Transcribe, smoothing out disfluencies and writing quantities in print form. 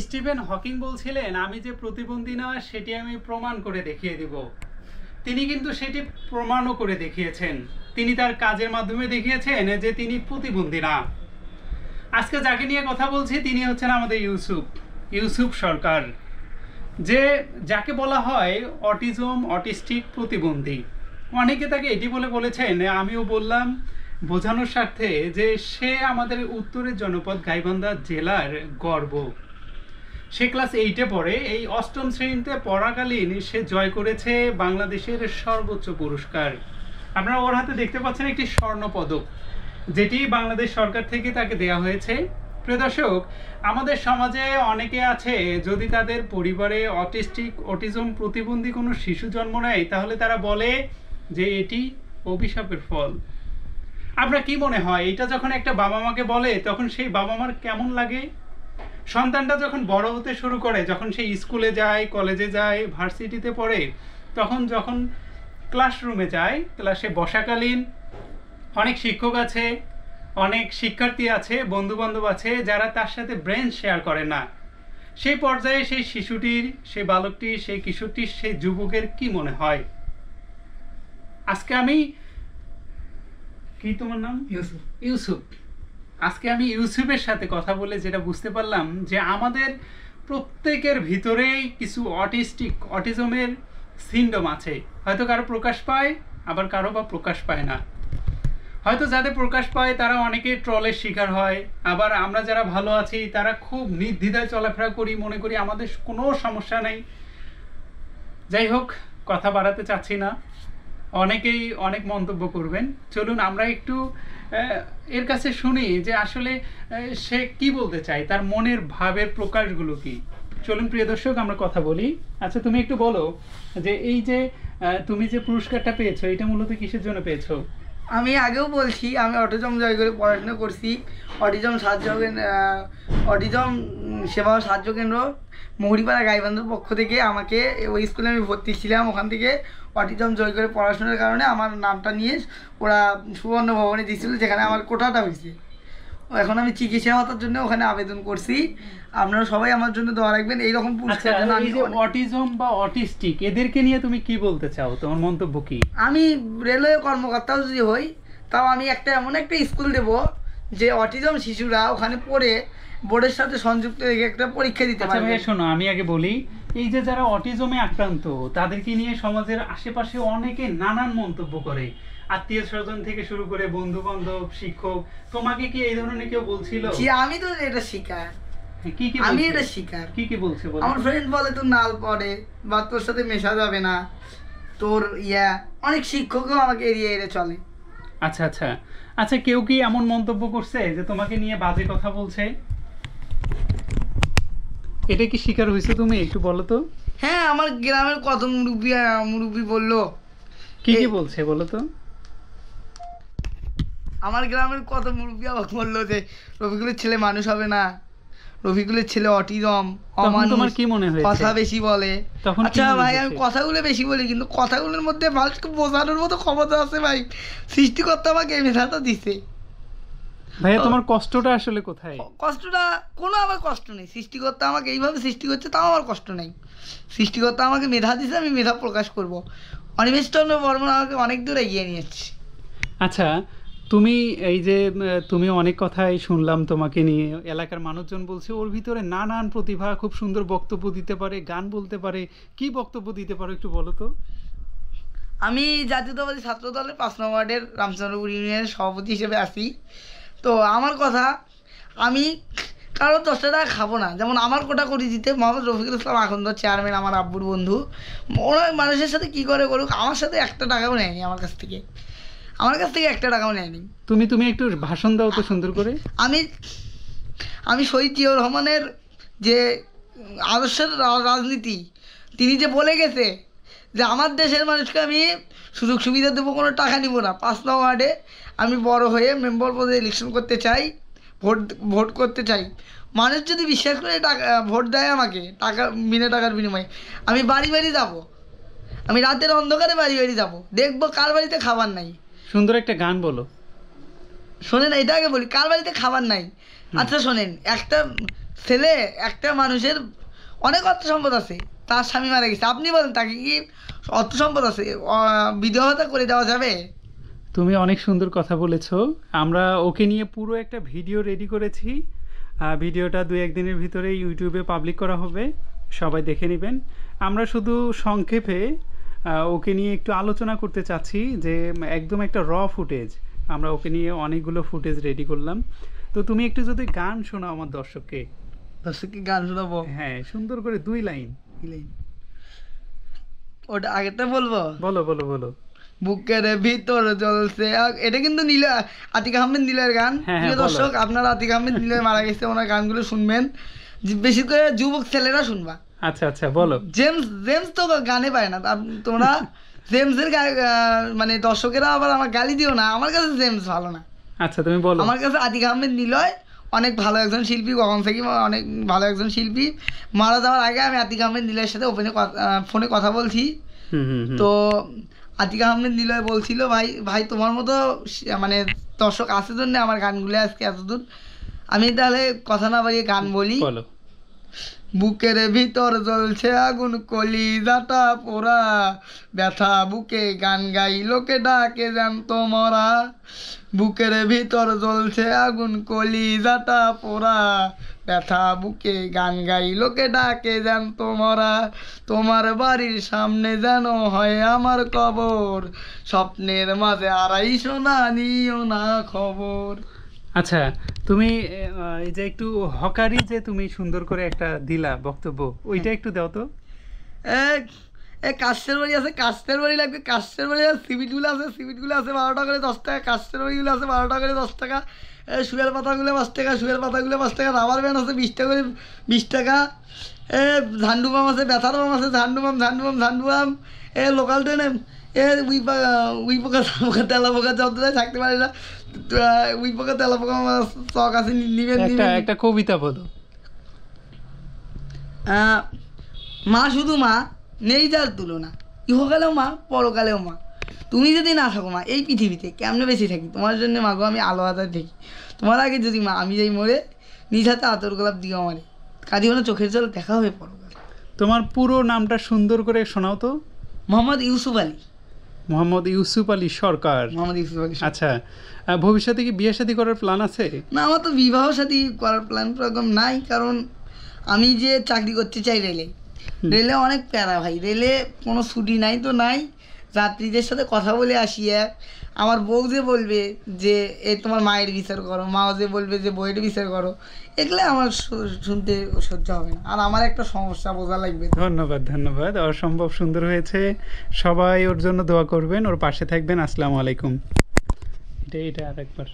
Stephen Hawking বলছিলেন, আমি যে প্রতিবন্ধী না সেটি আমি প্রমাণ করে দেখিয়ে দিব। তিনি কিন্তু সেটি প্রমাণও করে দেখিয়েছেন। তিনি তার কাজের মাধ্যমে দেখিয়েছেন যে তিনি প্রতিবন্ধী না। আজকে যাকে নিয়ে কথা বলছি তিনি হচ্ছেন আমাদের ইউসুফ সরকার, যাকে বলা হয় অটিস্টিক প্রতিবন্ধী। অনেকে তাকে এটি বলেছেন, আমিও বললাম বোঝানোর স্বার্থে, যে সে আমাদের উত্তরের জনপদ গাইবান্ধা জেলার গর্ব। সে ক্লাস 8-এ পড়ে। এই 8ম শ্রেণীতে পড়াকালীন সে জয় করেছে বাংলাদেশের সর্বোচ্চ পুরস্কার। আপনারা ওর হাতে দেখতে পাচ্ছেন একটি স্বর্ণ পদক, যেটি বাংলাদেশ সরকার থেকে তাকে দেয়া হয়েছে। প্রিয় দর্শক, আমাদের সমাজে অনেকে আছে, যদি তাদের পরিবারে অটিজম প্রতিবন্ধী কোনো শিশু জন্ম নেয় তাহলে তারা বলে যে এটি অভিশাপের ফল। আপনার কি মনে হয়, এটা যখন একটা বাবা মাকে বলে তখন সেই বাবা মার কেমন লাগে? সন্তানটা যখন বড় হতে শুরু করে, যখন সে স্কুলে যায়, কলেজে যায়, ভার্সিটিতে পড়ে, যখন ক্লাসরুমে যায়, ক্লাসে বসাকালীন অনেক শিক্ষক আছে, অনেক শিক্ষার্থী আছে, বন্ধু বান্ধব আছে যারা তার সাথে ব্রেন শেয়ার করে না। সেই পর্যায়ে সেই শিশুটির, সেই বালকটির, সেই কিশোরটির, সেই যুবকের কি মনে হয়? আজকে আমি, কি তোমার নাম? ইউসুফ। আজকে আমি ইউসুফের সাথে কথা বলে যেটা বুঝতে পারলাম, যে আমাদের প্রত্যেকের ভিতরেই কিছু অটিজমের সিনড্রোম আছে। হয়তো কারো প্রকাশ পায়, আবার কারো বা প্রকাশ পায় না। হয়তো যাদের প্রকাশ পায় তারা অনেকে ট্রলের শিকার হয়, আবার আমরা যারা ভালো আছি তারা খুব নির্দ্বিধায় চলাফেরা করি, মনে করি আমাদের কোনো সমস্যা নেই। যাই হোক, কথা বাড়াতে চাচ্ছি না, অনেকেই অনেক মন্তব্য করবেন। চলুন আমরা একটু এর কাছে শুনি যে আসলে সে কি বলতে চায়, তার মনের ভাবের প্রকাশগুলো কি। চলুন প্রিয় দর্শক, আমরা কথা বলি। আচ্ছা, তুমি একটু বলো যে এই যে তুমি যে পুরস্কারটা পেয়েছো, এটা মূলত কিসের জন্য পেয়েছো? আমি আগেও বলছি, আমি অটিজম জয় করে পড়াশোনা করছি। অটিজম সেবা ও সাহায্য কেন্দ্র মহুরিপাড়া গাইবান্ধার পক্ষ থেকে আমাকে ওই স্কুলে আমি ভর্তি ছিলাম। ওখান থেকে অটিজম জয় করে পড়াশোনার কারণে আমার নামটা নিয়ে ওরা সুবর্ণ ভবনে দিয়েছিল, যেখানে আমার কোটাটা হয়েছে। এখন আমি চিকিৎসা হওয়ার জন্য ওখানে আবেদন করছি। আপনারা সবাই আমার জন্য দোয়া রাখবেন। এইরকম পুরস্কার জন্য এই যে অটিজম বা অটিস্টিক, এদেরকে নিয়ে তুমি কি বলতে চাও? তোমার মন্তব্য কি? আমি রেলওয়ে কর্মকর্তাও যদি হই, তাও আমি এমন একটা স্কুল দেব যে অটিজম শিশুরা ওখানে পড়ে বোর্ডের সাথে সংযুক্ত রেখে একটা পরীক্ষা দিতে পারবে। আচ্ছা ভাইয়া শোনো, আমি আগে বলি, এই যে যারা অটিজমে আক্রান্ত তাদেরকে নিয়ে সমাজের আশেপাশে অনেকে নানান মন্তব্য করে, আত্মীয় স্বজন থেকে শুরু করে বন্ধু বান্ধব, শিক্ষক। তোমাকে কি এই ধরনের কেউ বলছিল? আমি তো এটা শিকার। কি কি আমি এটা শিকার। কি বলছে? আমার ফ্রেন্ড বলে তোর নাল পড়ে, বা তোর সাথে মেশা যাবে না, তোর অনেক শিক্ষকও আমাকে এড়িয়ে চলে। আচ্ছা আচ্ছা আচ্ছা, কেউ কি এমন মন্তব্য করছে যে তোমাকে নিয়ে বাজে কথা বলছে? এটা কি শিকার হয়েছে তুমি? একটু বলো তো। হ্যাঁ, আমার গ্রামের কত মুরব্বী বললো। কি বলছে বলো তো? আমার গ্রামের কত মুরব্বী আমাকে বললো যে রফিকুলের ছেলে মানুষ হবে না, রফিকুলের ছেলে অটিজম, তোমার কি মনে হয়? কথা বেশি বলে। আচ্ছা ভাই, আমি কথাগুলো বেশি বলি, কিন্তু কথাগুলোর মধ্যে মানুষকে বোঝানোর মতো ক্ষমতা আছে ভাই। সৃষ্টিকর্তা আমাকে এই মেধাটা দিছে। ভাইয়া, তোমার কষ্টটা আসলে কোথায়? কষ্টটা কোনো আমার কষ্ট নেই। সৃষ্টিকর্তা আমাকে এইভাবে সৃষ্টি করছে, তাও আমার কষ্ট নেই। সৃষ্টিকর্তা আমাকে মেধা দিছে, আমি মেধা প্রকাশ করব। অনিমেষচন্দ্র বর্মন আমাকে অনেক দূর এগিয়ে নিয়েছে। আচ্ছা, তুমি এই যে তুমি অনেক কথাই শুনলাম তোমাকে নিয়ে, এলাকার মানুষজন বলছে ওর ভিতরে নানান প্রতিভা, খুব সুন্দর বক্তব্য দিতে পারে, গান বলতে পারে। কি বক্তব্য দিতে পারো একটু বলো তো। আমি জাতীয়তাবাদী ছাত্র দলের 5 নং ওয়ার্ডের রামচন্দ্রপুর ইউনিয়নের সভাপতি হিসেবে আছি। তো আমার কথা, আমি কারো 10 টাকা খাবো না। যেমন আমার কোটা করে দিতে মোহাম্মদ রফিকুল ইসলাম আখন্দ চেয়ারম্যান, আমার আব্বুর বন্ধু, ওরা মানুষের সাথে কি করে করুক, আমার সাথে 1 টাকাও নেয়নি। আমার কাছ থেকে 1 টাকাও নেয়নি। তুমি একটু ভাষণ দাও তো সুন্দর করে। আমি শহীদ জিয়াউর রহমানের যে আদর্শের রাজনীতি, তিনি যে বলে গেছে যে আমার দেশের মানুষকে আমি সুযোগ সুবিধা দেবো, কোনো টাকা নিব না। 5 নং ওয়ার্ডে আমি বড় হয়ে মেম্বার পদে ইলেকশন করতে চাই, ভোট করতে চাই। মানুষ যদি বিশ্বাস করে ভোট দেয় আমাকে, বিনা টাকার বিনিময়ে, আমি বাড়ি বাড়ি যাব। আমি রাতের অন্ধকারে বাড়ি বাড়ি যাব, দেখবো কার বাড়িতে খাবার নাই। সুন্দর একটা গান বলো। শোনেন, এটা আগে বলি, কার বাড়িতে খাবার নাই। আচ্ছা শোনেন, একটা ছেলে একটা মানুষের অনেক অর্থ সম্পদ আছে, তার স্বামী মারা গেছে, আপনি বলেন তাকে কি অর্থ সম্পদ আছে বিধবা করে দেওয়া যাবে? তুমি অনেক সুন্দর কথা বলেছো। আমরা ওকে নিয়ে পুরো একটা ভিডিও রেডি করেছি। ভিডিওটা 2-1 দিনের ভিতরে ইউটিউবে পাবলিক করা হবে, সবাই দেখে নেবেন। আমরা শুধু সংক্ষেপে ওকে নিয়ে একটু আলোচনা করতে চাচ্ছি যে একদম একটা র ফুটেজ, আমরা ওকে নিয়ে অনেকগুলো ফুটেজ রেডি করলাম। তো তুমি একটু যদি গান শোনাও আমার দর্শককে। দর্শককে গান শোনাবো? হ্যাঁ, সুন্দর করে 2 লাইন। ওটা আগেরটা বলবো? বলো বলো বলো। বুকের ভিতর জ্বলছে এটা কিন্তু আতিক আহমেদ নীলের গান। হ্যাঁ, প্রিয় বলো। দর্শক, আপনারা আতিক আহমেদ নীলের মারা গেছে ওনার গানগুলো শুনবেন, বেশি করে যুবক ছেলেরা শুনবা। আচ্ছা আচ্ছা, বলো। জেমস তো গানে পায় না, তোমরা জেমসের মানে দর্শকেরা আবার আমার গালি দিও না, আমার কাছে জেমস ভালো না। আচ্ছা, তুমি বলো। আমার কাছে আতিক আহমেদ নিলয় অনেক ভালো একজন শিল্পী, কখন থেকে অনেক ভালো একজন শিল্পী। মারা যাওয়ার আগে আমি আতিক আহমেদ নিলয়ের সাথে ফোনে কথা বলছি। তো আতিক আহমেদ নিলয় বলছিল, ভাই তোমার মতো মানে দর্শক আছে জন্য আমার গানগুলো আজকে এতদূর। আমি তাহলে কথা না বাড়িয়ে গান বলি। বলো। বুকের ভিতর জ্বলছে আগুন, কলিজাটা পোড়া, ব্যথা বুকে গান গাই লোকে ডাকে জ্যান্ত মরা। বুকের ভিতর জ্বলছে আগুন, কলিজাটা পোড়া, ব্যথা বুকে গান গাই লোকে ডাকে জ্যান্ত মরা। তোমার বাড়ির সামনে যেন হয় আমার কবর, স্বপ্নের মাঝে আড়াইশো না নিও না খবর। আচ্ছা, তুমি এই যে একটু হকারি যে তুমি সুন্দর করে একটা দিলা বক্তব্য, ওইটা একটু দাও তো। কাস্টের বাড়ি আছে, কাস্টের বাড়ি লাগবে, কাস্টের বাড়ি আছে, সিমেন্টগুলো আছে, সিমেন্টগুলো আছে 12 টাকা করে 10 টাকা, কাস্টের বাড়িগুলো আছে 12 টাকা করে 10 টাকা, শুয়ের পাতাগুলো 5 টাকা, শুয়ের পাতাগুলো 5 টাকা, রাবার ব্যান্ড আছে 20 টাকা করে 20 টাকা, ঝান্ডু বাম আছে, ব্যথার বাম আছে, ঝান্ডু বাম, লোকাল ট্রেনে উই পোকা তেলা পোকা যতটাই থাকতে পারে না, উই পোকা তেলা পোকা চক আছে, নিবেন। একটা কবিতা বলো। মা শুধু মা, নেই যার তুলনা, ইহকালেও মা পরকালেও মা। তুমি যদি না থাকো মা এই পৃথিবীতে কেমনে বেঁচে থাকি? তোমার জন্য মা গো আমি আলো হাতে দেখি, তোমার আগে যদি মা আমি যাই মরে, নিজ হাতে আতর গোলাপ দিও আমারে, কাঁদিও না চোখের জল দেখা হবে পরকালে। তোমার পুরো নামটা সুন্দর করে শোনাও তো। মোহাম্মদ ইউসুফ আলী। মোহাম্মদ ইউসুফ আলী সরকার। মোহাম্মদ ইউসুফ আলী। আচ্ছা, ভবিষ্যতে কি বিয়ে শাদী করার প্ল্যান আছে? না, আমার তো বিবাহ শাদী করার প্ল্যান প্রোগ্রাম নাই, কারণ আমি যে চাকরি করতে চাই রেলে অনেক প্যারা ভাই, রেলে কোনো ছুটি নাই তো নাই, যাত্রীদের সাথে কথা বলে আসি। আমার বউ যে বলবে যে এ তোমার মায়ের বিচার করো, মাও যে বলবে যে বইয়ের বিচার করো, এগুলো আমার শুনতে সহ্য হবে না, আর আমার একটা সমস্যা বোঝা লাগবে। ধন্যবাদ ধন্যবাদ, অসম্ভব সুন্দর হয়েছে। সবাই ওর জন্য দোয়া করবেন, ওর পাশে থাকবেন। আসসালামু আলাইকুম। এটা আরেকবার।